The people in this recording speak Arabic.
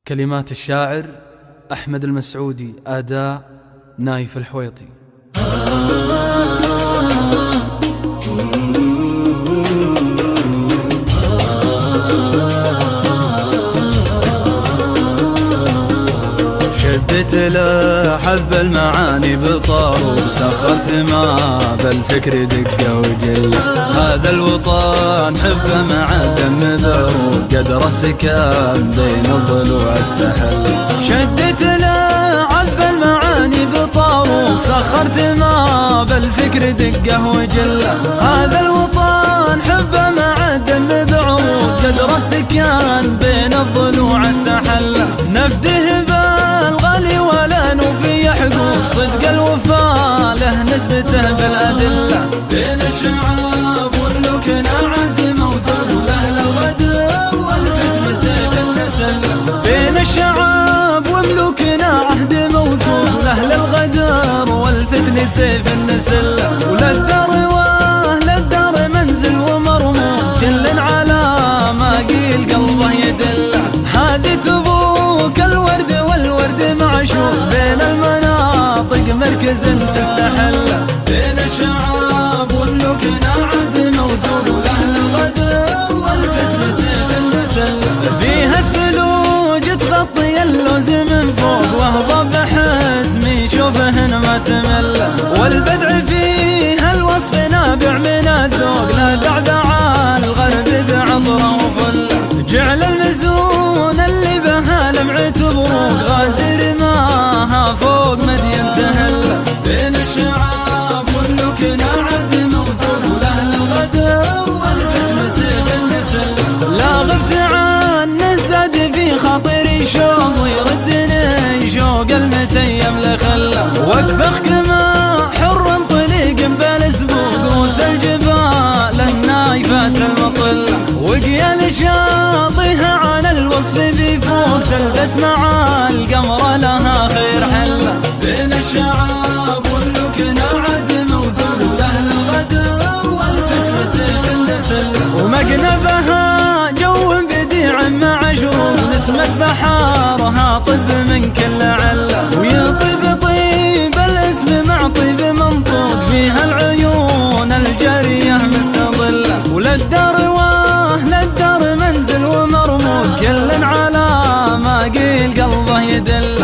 كلمات الشاعر أحمد المسعودي، أداء نايف الحويطي. شدت له حب المعاني بطار، وسخرت ما بالفكر دقة وجلة. هذا الوطن حبه مع دم بارود، قدره سكان بين الضلوع استحل. شدت له حب المعاني بطار، وسخرت ما بالفكر دقة وجلة. هذا الوطن حبه مع دم بعود، قدره سكان بين الضلوع استحل. نفده بالغالي ولا نوفي حقوق، صدق الوفا له نثبته بالأدلة. بين الشعاب واللكن عهد موثوق، لأهل الغدر والفتن سيف النسل. بين الشعاب وملوكنا عهد موثوق، لأهل الغدر والفتن سيف النسل. وللدار واهل الدار منزل ومرموم، كل على ما قيل قلبه يدل. هذه تبوك الورد والورد معشوق، بين المناطق مركز تستحل. بين الشعاب واللكن عهد موثوق، لأهل الغدر والفتن سيف النسل. فيها الثلوج تغطي اللوز من فوق، وهضب حسم يشوفهن ما تمل. والبدع فيها الوصف نابع من الذوق، لا دعدع الغرب بعطره وفله. جعل المزون اللي بها لمعة بروق، غازر ماها فوق مدين تهل. بين الشعاب واللكن عهد موثوق، لأهل الغدر والفتن سيف النسل. لا غبت عن نسد في خاطري شوق، ويردني شوق المتيم لخله. وقفخ كما حر طليق بالسبوق، روس الجبال النايفات المطلة. وقيا لشاطها عن الوصف بفوق، تلبس مع القمر لها خير حله. بين الشعاب واللكن عهد موثوق، لأهل الغدر والفتن سيف النسل. ومقنبها جو بديع مع شروق، نسمة بحارها طب من كل عله. ويطيب طيب الاسم مع طيب منطوق، فيها العيون الجارية مستظلة. وللدار واهل الدار منزل ومرموق، كل على ما قيل قلبه يدل.